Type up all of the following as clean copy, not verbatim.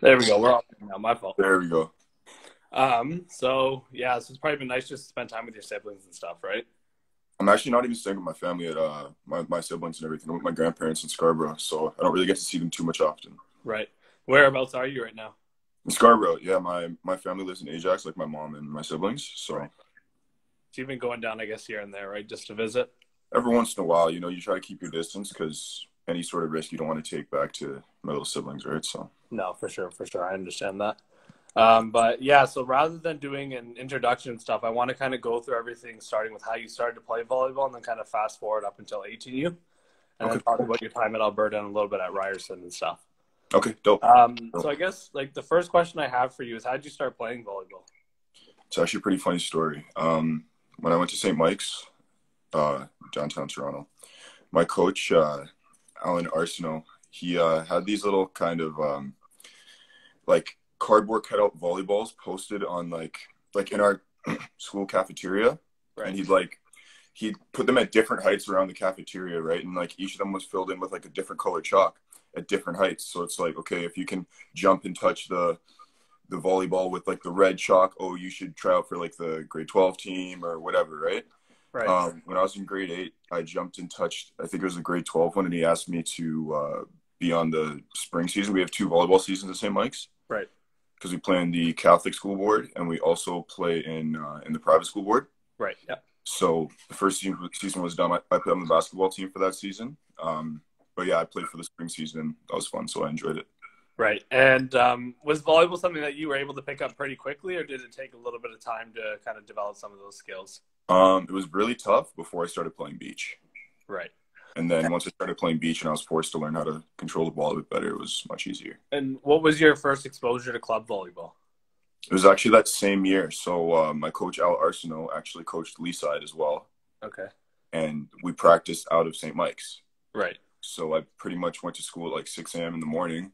There we go. We're off now. My fault. There we go. So it's probably been nice just to spend time with your siblings and stuff, right? I'm actually not even staying with my family at my siblings and everything. I'm with my grandparents in Scarborough, so I don't really get to see them too much often. Right. Whereabouts are you right now? In Scarborough, yeah, my family lives in Ajax, like my mom and my siblings. So Right. So you've been going down, I guess, here and there, right, just to visit? every once in a while, you try to keep your distance because any sort of risk you don't want to take back to my little siblings, right? So No, for sure. I understand that. So rather than doing an introduction and stuff, I want to kind of go through everything, starting with how you started to play volleyball, and then kind of fast forward up until 18U, and then okay, talk about your time at Alberta and a little bit at Ryerson and stuff. okay, dope. So I guess like the first question I have for you is, how did you start playing volleyball? It's actually a pretty funny story. When I went to St. Mike's, downtown Toronto, my coach, Alan Arsenault, he had these little kind of like cardboard cutout volleyballs posted on like in our school cafeteria, Right. and he'd put them at different heights around the cafeteria, right? And like each of them was filled in with like a different color chalk at different heights. So it's like, okay, if you can jump and touch the volleyball with like the red chalk, oh, you should try out for like the grade 12 team or whatever, right? Right. When I was in grade 8, I jumped and touched, I think it was the grade 12 one, and he asked me to be on the spring season. We have 2 volleyball seasons at St. Mike's. Right. Because we play in the Catholic school board and we also play in the private school board. Right. Yeah. So the first season was done. I played on the basketball team for that season. But yeah, I played for the spring season. That was fun, so I enjoyed it. Right. And was volleyball something that you were able to pick up pretty quickly, or did it take a little bit of time to kind of develop some of those skills? It was really tough before I started playing beach. Right. And then once I started playing beach and I was forced to learn how to control the ball a bit better, it was much easier. And what was your first exposure to club volleyball? It was actually that same year. So my coach, Al Arsenault, actually coached Leaside as well. Okay. And we practiced out of St. Mike's. Right. So I pretty much went to school at like 6 a.m. in the morning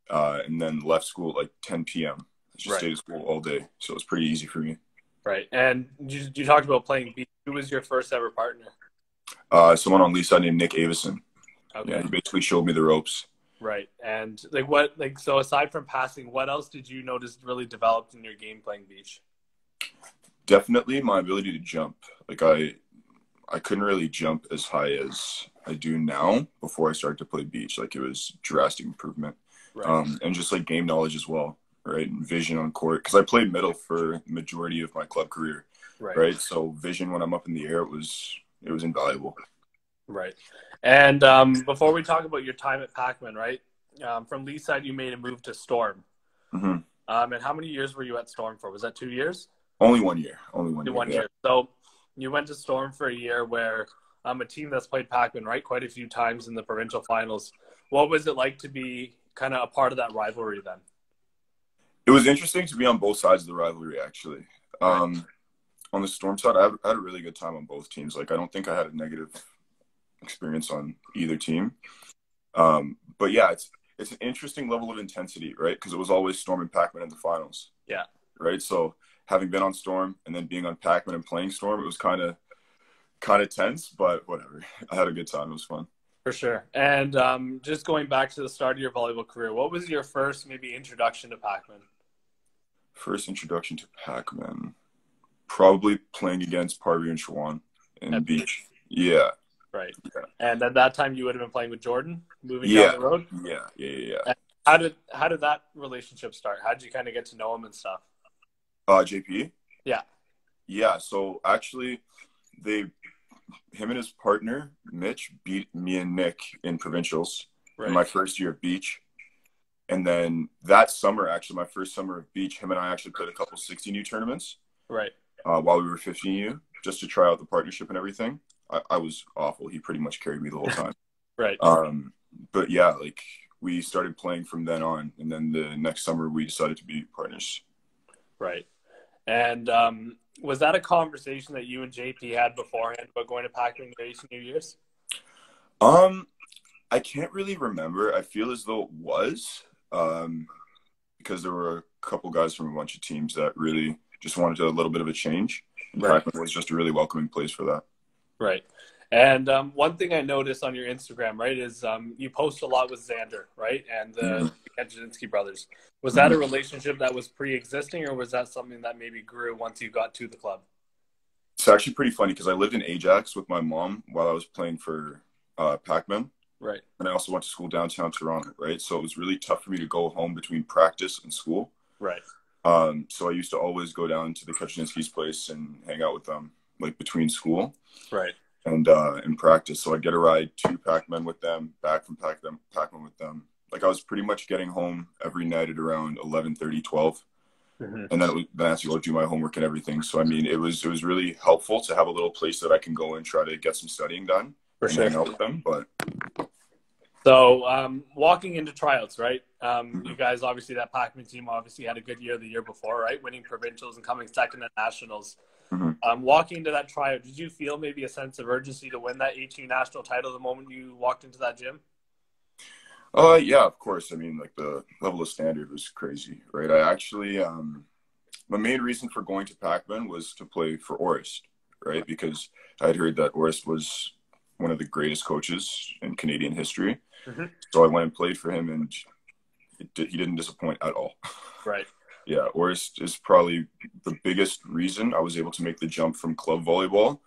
and then left school at like 10 p.m. I just stayed at school all day. So it was pretty easy for me. Right. And you talked about playing beach. Who was your first ever partner? Someone on Leaside named Nick Avison. Okay. Yeah, he basically showed me the ropes. Right. And so aside from passing, what else did you notice really developed in your game playing beach? Definitely my ability to jump. Like I couldn't really jump as high as I do now before I started to play beach. Like it was drastic improvement. Right. And just like game knowledge as well, right? And vision on court. Because I played middle for the majority of my club career. Right. So vision when I'm up in the air, it was invaluable. Right. And before we talk about your time at Packman, right? From Leaside, you made a move to Storm. Mm-hmm. And how many years were you at Storm for? Was that 2 years? Only 1 year. Only 1 year. 1 year. So you went to Storm for a year where a team that's played Packman, right, quite a few times in the provincial finals. What was it like to be kind of a part of that rivalry then? It was interesting to be on both sides of the rivalry, actually. Right. On the Storm side, I had a really good time on both teams. Like, I don't think I had a negative experience on either team. But yeah, it's an interesting level of intensity, right? Because it was always Storm and Packman in the finals. Yeah. Right. So having been on Storm and then being on Packman and playing Storm, it was kind of tense, but whatever. I had a good time. It was fun. For sure. And just going back to the start of your volleyball career, what was your first maybe introduction to Packman? First introduction to Packman, probably playing against Parvy and Shawan in beach. Yeah. Right. Yeah. And at that time, you would have been playing with Jordan, moving down the road? Yeah. And how did that relationship start? How did you kind of get to know him and stuff? JP? Yeah. Yeah, so actually, him and his partner, Mitch, beat me and Nick in provincials in my first year of beach. And then that summer, actually, my first summer of beach, him and I actually played a couple 16U tournaments. Right. While we were 15U, just to try out the partnership and everything. I was awful. He pretty much carried me the whole time. Right. But yeah, like we started playing from then on, and then the next summer we decided to be partners. Right. And was that a conversation that you and JP had beforehand about going to Packman in recent years? I can't really remember. I feel as though it was, because there were a couple guys from a bunch of teams that really just wanted a little bit of a change. And Packman was just a really welcoming place for that. Right. And one thing I noticed on your Instagram, right, is you post a lot with Xander, right? And the Kaczynski brothers. Was that a relationship that was pre-existing, or was that something that maybe grew once you got to the club? It's actually pretty funny because I lived in Ajax with my mom while I was playing for Pac-Man. Right. And I also went to school downtown Toronto, right? So it was really tough for me to go home between practice and school. Right. So I used to always go down to the Kaczynski's place and hang out with them, like between school. Right. And in practice. So I'd get a ride to Pac-Man with them, back from Pac-Man with them. Like I was pretty much getting home every night at around 11:30, 12. And then I had to go do my homework and everything. So, I mean, it was really helpful to have a little place that I can go and try to get some studying done and hang out with them. But so walking into tryouts, right? You guys, obviously, that Pac-Man team obviously had a good year the year before, right? Winning provincials and coming second at nationals. Walking into that tryout, did you feel maybe a sense of urgency to win that 18 national title the moment you walked into that gym? Yeah, of course. I mean, like the level of standard was crazy, right? I actually, my main reason for going to Pac-Man was to play for Orest, right? Because I'd heard that Orest was one of the greatest coaches in Canadian history. So I went and played for him, and he didn't disappoint at all. Right. Yeah, Orest is probably the biggest reason I was able to make the jump from club volleyball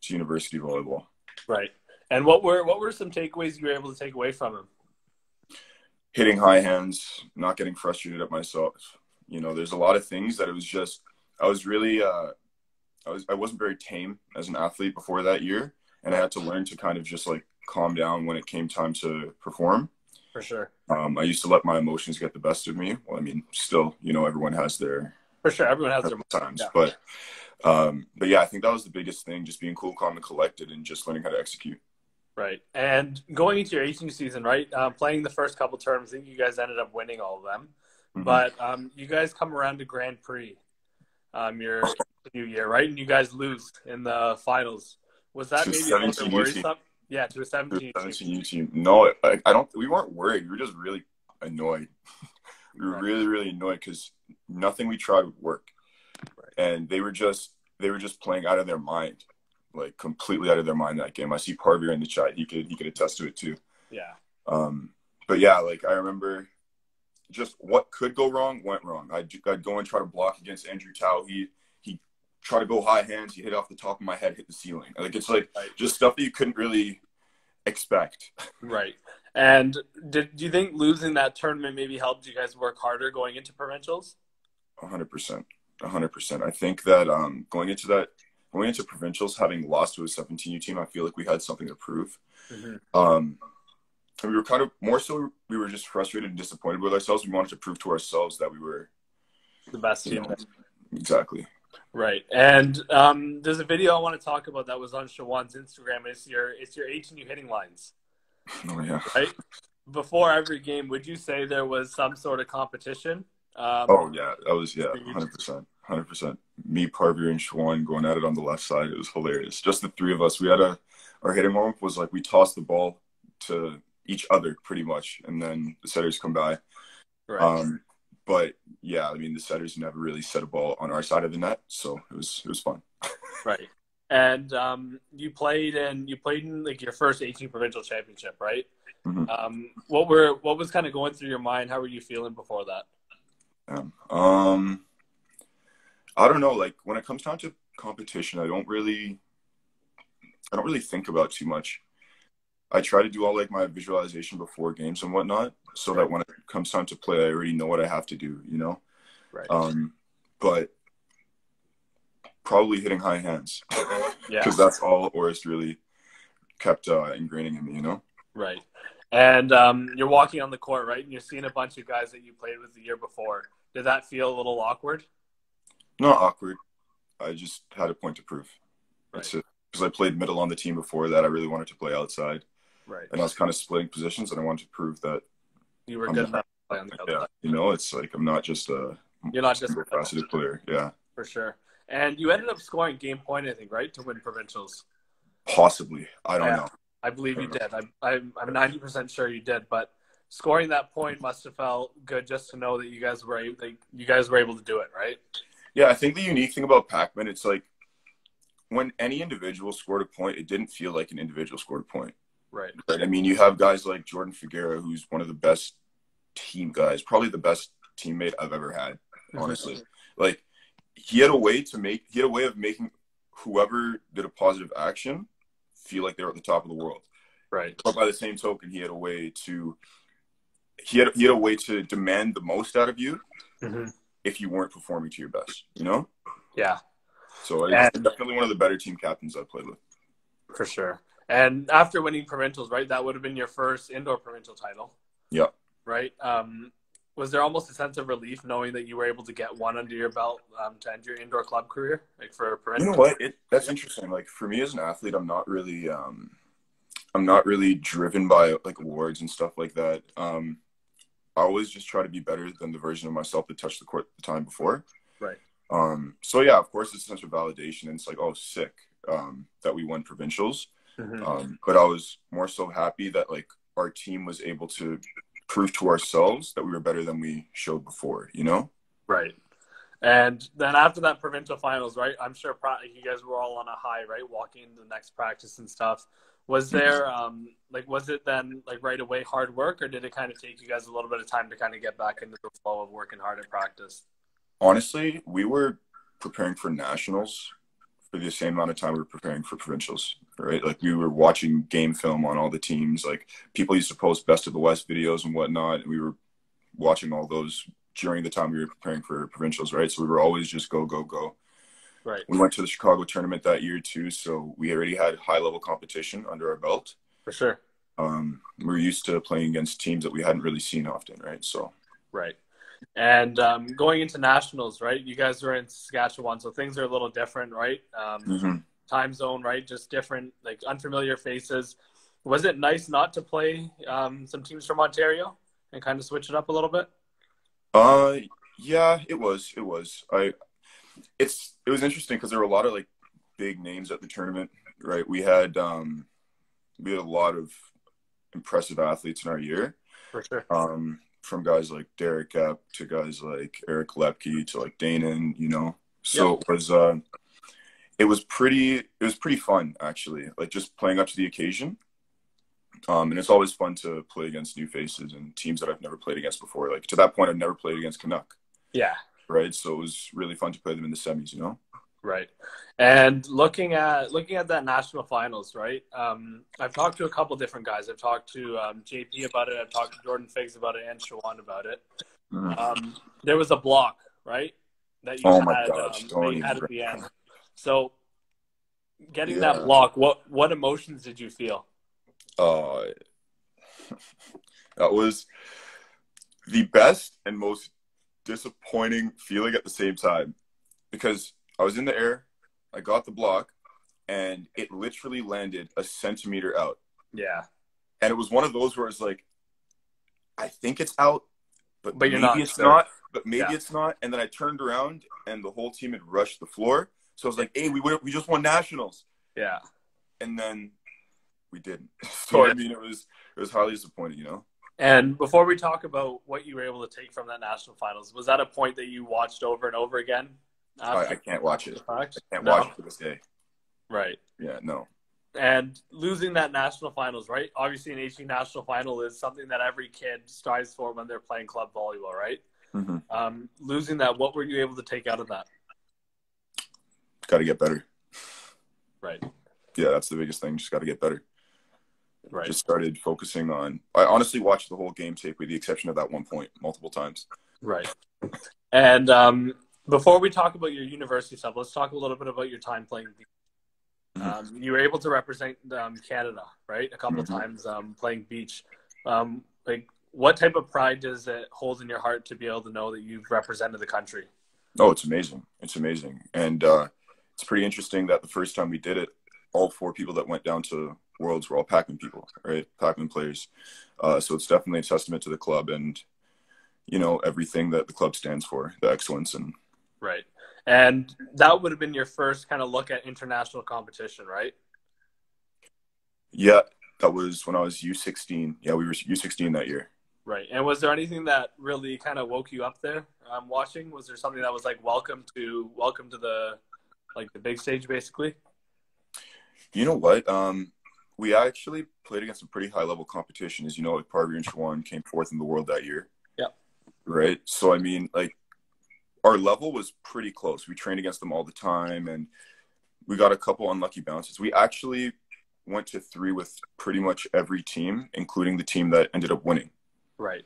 to university volleyball. Right. And what were some takeaways you were able to take away from him? Hitting high hands, not getting frustrated at myself. You know, there's a lot of things that it was just, I was really, I wasn't very tame as an athlete before that year. And I had to learn to kind of just like calm down when it came time to perform. For sure. I used to let my emotions get the best of me. Well, I mean, still, you know, everyone has their. For sure. Everyone has their times. Yeah. But yeah, I think that was the biggest thing, just being cool, calm, and collected and just learning how to execute. Right. And going into your 18 season, right, playing the first couple terms, I think you guys ended up winning all of them. But you guys come around to Grand Prix your new year, right? And you guys lose in the finals. Was that maybe a little bit worrisome? Yeah, to a 17 team. No, I don't. We weren't worried. We were just really annoyed. We were really, really annoyed because nothing we tried would work. Right. And they were just playing out of their mind. Like completely out of their mind that game. I see Parvier in the chat. He could attest to it too. Yeah. But yeah, like I remember just what could go wrong went wrong. I'd go and try to block against Andrew Tao. He tried to go high hands. He hit off the top of my head, hit the ceiling. Like it's like just stuff that you couldn't really expect. Right. And do you think losing that tournament maybe helped you guys work harder going into provincials? 100%. 100%. I think that going into provincials, having lost to a 17U team, I feel like we had something to prove. And we were kind of more so, we were just frustrated and disappointed with ourselves. We wanted to prove to ourselves that we were the best team. Exactly. Right. And there's a video I want to talk about that was on Shawan's Instagram. It's your 18U hitting lines. Oh, yeah. Right? Before every game, would you say there was some sort of competition? Oh, yeah. That was, 100%. 100%. Me, Parvier, and Shawan going at it on the left side. It was hilarious. Just the three of us. We had our hitting moment was like we tossed the ball to each other pretty much, and then the setters come by. Right. But yeah, I mean the setters never really set a ball on our side of the net, so it was fun. Right. And you played in like your first 18 provincial championship, right? What was kind of going through your mind? How were you feeling before that? I don't know. Like when it comes down to competition, I don't really think about too much. I try to do all like my visualization before games and whatnot, so that when it comes time to play, I already know what I have to do. You know. Right. But probably hitting high hands. Yeah. Because that's all Orest really kept ingraining in me. You know. Right. And you're walking on the court, right? And you're seeing a bunch of guys that you played with the year before. Did that feel a little awkward? Not awkward. I just had a point to prove. Right. That's it. Because I played middle on the team before that. I really wanted to play outside. Right. And I was kind of splitting positions, and I wanted to prove that you were good enough to play on the outside. Yeah. You know, it's like I'm not just a faceted player. Yeah. For sure. And you ended up scoring game point, I think, right, to win provincials? Possibly. I don't know. I believe you did. I'm 90% sure you did, but scoring that point must have felt good just to know that you guys were able to do it, right? Yeah, I think the unique thing about Pac-Man, it's like when any individual scored a point, it didn't feel like an individual scored a point. Right. I mean, you have guys like Jordan Figueroa, who's one of the best team guys, probably the best teammate I've ever had, honestly. Like, he had a way of making whoever did a positive action feel like they were at the top of the world. Right. But by the same token, he had a way to demand the most out of you if you weren't performing to your best, you know? Yeah. So it's definitely one of the better team captains I've played with. For sure. And after winning provincials, right, that would have been your first indoor provincial title. Yeah. Right? Was there almost a sense of relief knowing that you were able to get one under your belt to end your indoor club career, like for provincial? You know what? That's interesting. Like, for me as an athlete, I'm not really driven by like awards and stuff like that. I always just try to be better than the version of myself that touched the court the time before. Right. So yeah, of course, it's a sense of validation, and it's like, oh, sick, that we won provincials. But I was more so happy that like our team was able to prove to ourselves that we were better than we showed before, you know? Right. And then after that provincial finals, right, I'm sure you guys were all on a high, right, walking into the next practice and stuff. Was there, was it then, like, right away hard work, or did it kind of take you guys a little bit of time to kind of get back into the flow of working hard at practice? Honestly, we were preparing for nationals for the same amount of time we were preparing for provincials, right? Like, we were watching game film on all the teams. Like, people used to post best of the West videos and whatnot, and we were watching all those during the time we were preparing for provincials, right? So we were always just go, go, go. Right. We went to the Chicago tournament that year too, so we already had high-level competition under our belt. For sure. We were used to playing against teams that we hadn't really seen often, right? So. Right. And going into nationals, right? You guys were in Saskatchewan, so things are a little different, right? Time zone, right? Just different, like unfamiliar faces. Was it nice not to play some teams from Ontario and kind of switch it up a little bit? Yeah, it was. It was interesting because there were a lot of like big names at the tournament, right? We had a lot of impressive athletes in our year. For sure. From guys like Derek Epp to guys like Eric Lepke to like Danon, you know. So it was pretty fun actually, like just playing up to the occasion. And it's always fun to play against new faces and teams that I've never played against before. Like, to that point, I've never played against Canuck. Yeah. Right. So it was really fun to play them in the semis, you know? Right. And looking at that national finals, right? I've talked to a couple different guys. I've talked to JP about it. I've talked to Jordan Figs about it and Shawan about it. There was a block, right? That you had at the end. So getting that block, what emotions did you feel? That was the best and most disappointing feeling at the same time, because I was in the air, I got the block, and it literally landed a centimeter out. Yeah. And it was one of those where it's like, I think it's out, but maybe it's not. But maybe it's not. And then I turned around, and the whole team had rushed the floor. So I was like, hey, we just won nationals. Yeah. And then we didn't. So I mean, it was highly disappointing, you know. And before we talk about what you were able to take from that national finals, was that a point that you watched over and over again? I can't watch it. I can't watch it to this day. Right. Yeah, no. And losing that national finals, right? Obviously, an 18 national final is something that every kid strives for when they're playing club volleyball, right? Losing that, what were you able to take out of that? Got to get better. Right. Yeah, that's the biggest thing. Just got to get better. Right. Just started focusing on. I honestly watched the whole game tape with the exception of that one point multiple times. Right. And before we talk about your university stuff, let's talk a little bit about your time playing beach. You were able to represent Canada, right? A couple times playing beach. Like, what type of pride does it hold in your heart to be able to know that you've represented the country? Oh, it's amazing. It's amazing. And it's pretty interesting that the first time we did it, all 4 people that went down to Worlds were all Pac-Man people, right? Pac-Man players. So it's definitely a testament to the club and, you know, everything that the club stands for, the excellence. And right. And that would have been your first kind of look at international competition, right? Yeah, that was when I was U16. Yeah, we were U16 that year. Right. And was there anything that really kind of woke you up there watching? Was there something that was like, welcome to the, like, the big stage, basically? You know what? We actually played against some pretty high-level competition. As you know, like, Parvy and Shawan came 4th in the world that year. right? So I mean, like, our level was pretty close. We trained against them all the time, and we got a couple unlucky bounces. We actually went to 3 with pretty much every team, including the team that ended up winning. Right.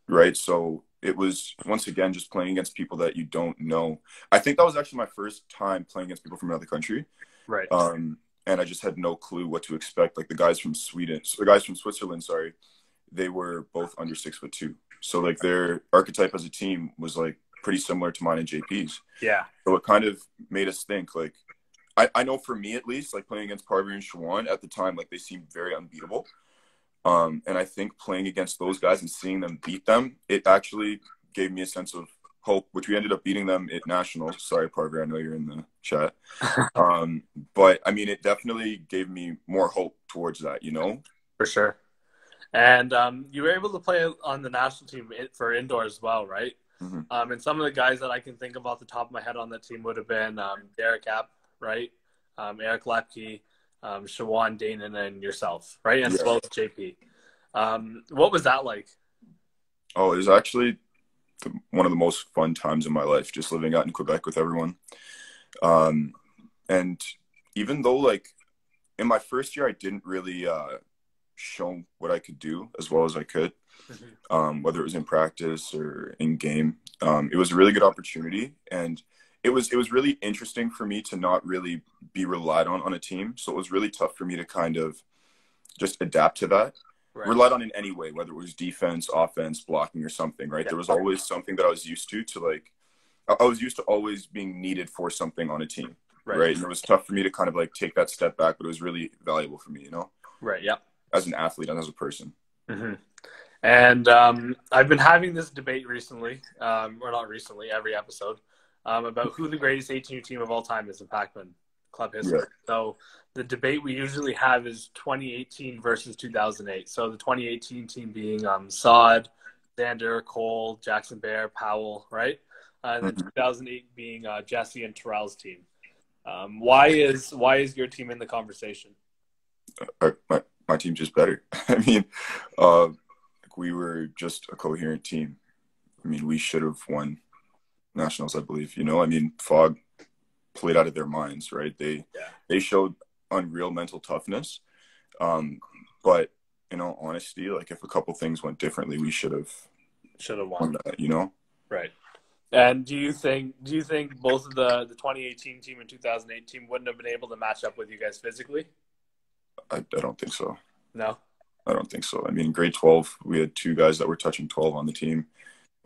Right. So it was, once again, just playing against people that you don't know. I think that was actually my first time playing against people from another country. Right. And I just had no clue what to expect. Like the guys from Switzerland, sorry, they were both under 6'2". So like their archetype as a team was like pretty similar to mine and JP's. Yeah. So it kind of made us think, like, I know for me at least, like playing against Parbury and Shawan at the time, like they seemed very unbeatable. And I think playing against those guys and seeing them beat them, it actually gave me a sense of hope, which we ended up beating them at nationals. Sorry, Parker, I know you're in the chat. But I mean, it definitely gave me more hope towards that, you know? For sure. And you were able to play on the national team for indoor as well, right? Mm-hmm. And some of the guys that I can think of off the top of my head on that team would have been Derek App, right? Eric Lepke, Shawan Danon, and yourself, right? And as well as JP. What was that like? Oh, it was actually one of the most fun times in my life, just living out in Quebec with everyone. And even though, like, in my first year, I didn't really show what I could do as well as I could, whether it was in practice or in game. It was a really good opportunity, and it was really interesting for me to not really be relied on a team. So it was really tough for me to kind of just adapt to that. Right. Relied on in any way, whether it was defense, offense, blocking, or something, right? Yeah. There was always something that I was used to like, I was used to always being needed for something on a team, right? And it was tough for me to kind of like take that step back, but it was really valuable for me, you know? Right, yeah. As an athlete and as a person. Mm-hmm. And I've been having this debate recently, or not recently, every episode, about who the greatest 18U team of all time is in Pac-Man club history. Yeah. So the debate we usually have is 2018 versus 2008. So the 2018 team being Sod, Xander, Cole, Jackson Bear, Powell, right? And then 2008 being Jesse and Terrell's team. Why is your team in the conversation? My team's just better. I mean, we were just a coherent team. I mean, we should have won nationals, I believe. You know, I mean, Fog played out of their minds, right? They showed unreal mental toughness. But in all honesty, like if a couple things went differently, we should have won that, you know? Right. And do you think both of the 2018 team and 2008 team wouldn't have been able to match up with you guys physically? I don't think so. No? I don't think so. I mean, grade 12, we had 2 guys that were touching 12 on the team.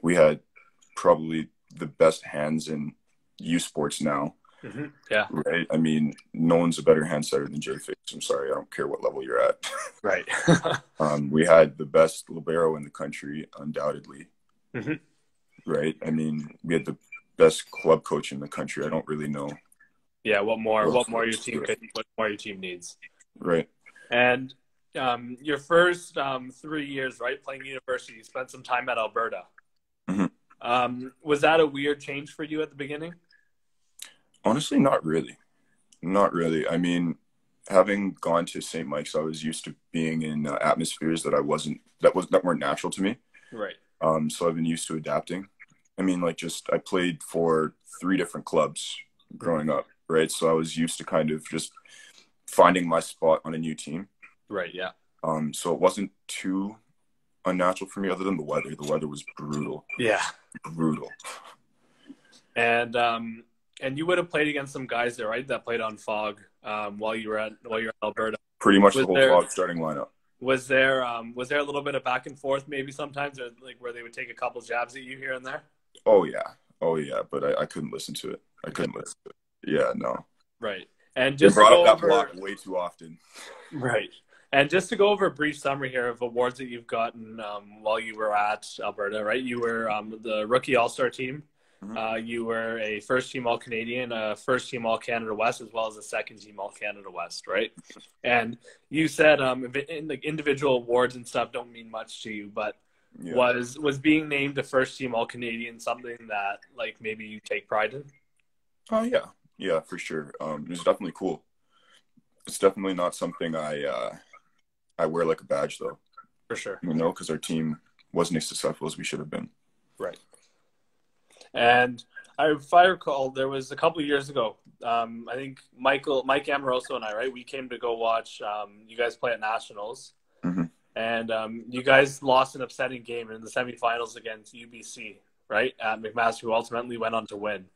We had probably the best hands in U Sports now. Mm-hmm. Yeah. Right. I mean, no one's a better hand setter than Jay Fix. I'm sorry. I don't care what level you're at. Right. We had the best libero in the country, undoubtedly. Mm-hmm. Right. I mean, we had the best club coach in the country. I don't really know. Yeah. What more your team needs. Right. And your first 3 years, right, playing university, you spent some time at Alberta. Mm-hmm. Was that a weird change for you at the beginning? Honestly, not really. Not really. I mean, having gone to St. Mike's, I was used to being in atmospheres that weren't natural to me. Right. So I've been used to adapting. I mean, like I played for 3 different clubs growing up, right? So I was used to kind of just finding my spot on a new team. Right, yeah. So it wasn't too unnatural for me other than the weather. The weather was brutal. Yeah. Brutal. And you would have played against some guys there, right, that played on Fog while you were at Alberta. Pretty much the whole Fog starting lineup. Was there a little bit of back and forth maybe sometimes, or like where they would take a couple jabs at you here and there? Oh yeah, but I couldn't listen to it. I couldn't listen to it. Yeah, no. Right. And just brought up that block way too often. Right. And just to go over a brief summary here of awards that you've gotten while you were at Alberta, right? You were the rookie all-star team. Mm-hmm. You were a first-team All-Canadian, a first-team All-Canada West, as well as a second-team All-Canada West, right? And you said like individual awards and stuff don't mean much to you, but yeah. Was being named a first-team All-Canadian something that like maybe you take pride in? Oh, yeah. Yeah, for sure. It was definitely cool. It's definitely not something I wear like a badge, though. For sure. You know, because our team wasn't as successful as we should have been. Right. And if I recall, there was a couple of years ago. I think Mike Amoroso and I, right? We came to go watch you guys play at Nationals, Mm-hmm. and you guys lost an upsetting game in the semifinals against UBC, right? At McMaster, who ultimately went on to win.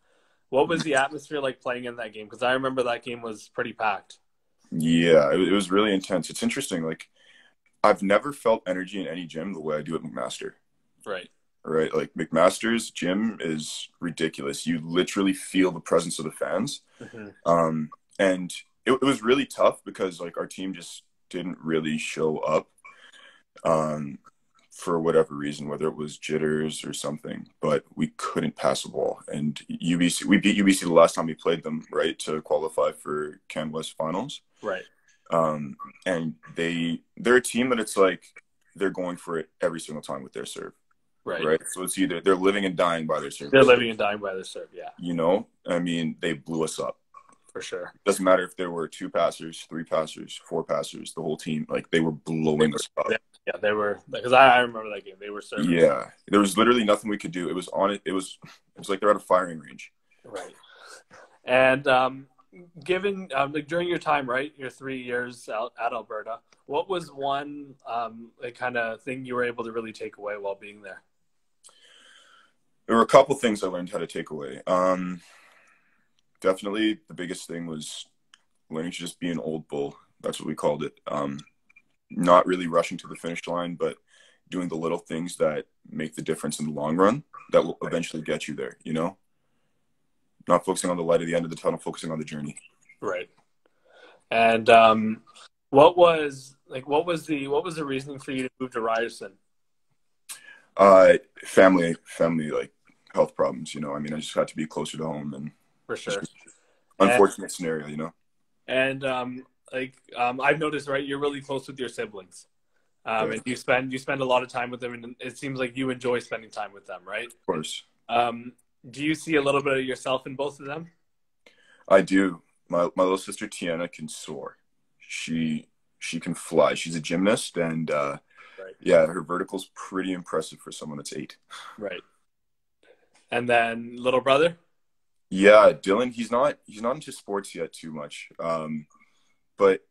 What was the atmosphere like playing in that game? Because I remember that game was pretty packed. Yeah, it was really intense. It's interesting. Like, I've never felt energy in any gym the way I do at McMaster. Right. Right? Like, McMaster's gym is ridiculous. You literally feel the presence of the fans. Mm-hmm. And it was really tough because, like, our team just didn't really show up for whatever reason, whether it was jitters or something. But we couldn't pass a ball. And we beat UBC the last time we played them, right, to qualify for Can West Finals. Right. And they're a team that it's like they're going for it every single time with their serve. Right. So it's either they're living and dying by their serve. They're living and dying by their serve, yeah. You know, I mean, they blew us up. For sure. Doesn't matter if there were 2 passers, 3 passers, 4 passers, the whole team, like, they were blowing us up. Yeah, they were, because I remember that game. They were serving. Yeah. There was literally nothing we could do. It was like they're at a firing range. Right. And given like during your time, right, your 3 years out at Alberta, what was one like kind of thing you were able to really take away while being there? There were a couple things I learned how to take away. Definitely the biggest thing was learning to just be an old bull. That's what we called it. Not really rushing to the finish line, but doing the little things that make the difference in the long run that will eventually get you there, you know? Not focusing on the light at the end of the tunnel, focusing on the journey. Right. And what was the reasoning for you to move to Ryerson? Family, like, health problems, you know? I mean, I just had to be closer to home, and for sure. Unfortunate scenario, you know? And I've noticed, right, you're really close with your siblings. And you spend a lot of time with them, and it seems like you enjoy spending time with them, right? Of course. Do you see a little bit of yourself in both of them? I do. My little sister Tiana can soar. She can fly. She's a gymnast, and right. Yeah, her vertical's pretty impressive for someone that's 8. Right. And then little brother? Yeah, Dylan, he's not into sports yet too much. But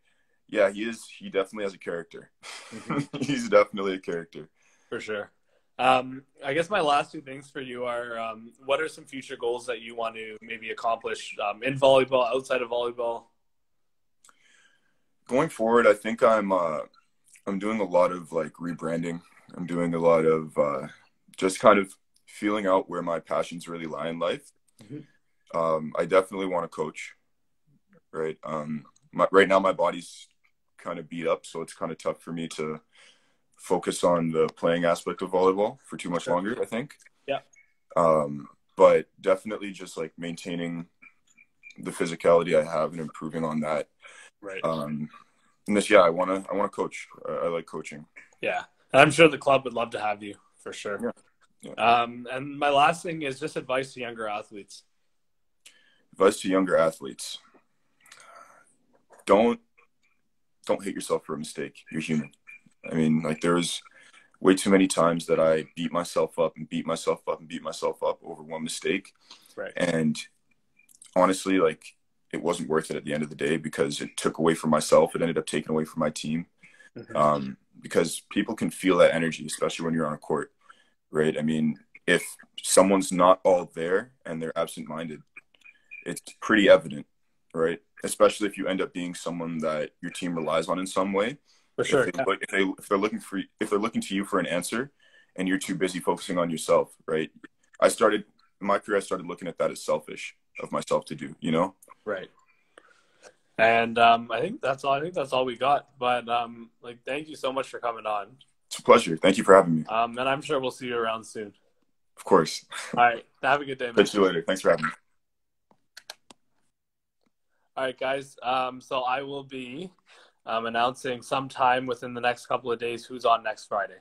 yeah, he definitely has a character. Mm-hmm. He's definitely a character. For sure. I guess my last 2 things for you are, what are some future goals that you want to maybe accomplish in volleyball, outside of volleyball? Going forward, I think I'm doing a lot of, like, rebranding. I'm doing a lot of just kind of feeling out where my passions really lie in life. Mm-hmm. I definitely want to coach, right? Right now my body's kind of beat up, so it's kind of tough for me to focus on the playing aspect of volleyball for too much longer, I think. Yeah. But definitely just, like, maintaining the physicality I have and improving on that. Right. And this, yeah, I want to coach. I like coaching. Yeah. And I'm sure the club would love to have you, for sure. Yeah. Yeah. And my last thing is just advice to younger athletes. Advice to younger athletes. Don't hate yourself for a mistake. You're human. I mean, like, there was way too many times that I beat myself up over one mistake. Right. And honestly, like, it wasn't worth it at the end of the day because it took away from myself. It ended up taking away from my team. Mm-hmm. Because people can feel that energy, especially when you're on a court, right? I mean, if someone's not all there and they're absent-minded, it's pretty evident, right? Especially if you end up being someone that your team relies on in some way. For sure. If they're looking to you for an answer, and you're too busy focusing on yourself, right? In my career, I started looking at that as selfish of myself to do, you know? Right. And I think that's all we got. But like, thank you so much for coming on. It's a pleasure. Thank you for having me. And I'm sure we'll see you around soon. Of course. All right. Have a good day, man. Catch you later. Thanks for having me. All right, guys. So I will be announcing sometime within the next couple of days who's on next Friday.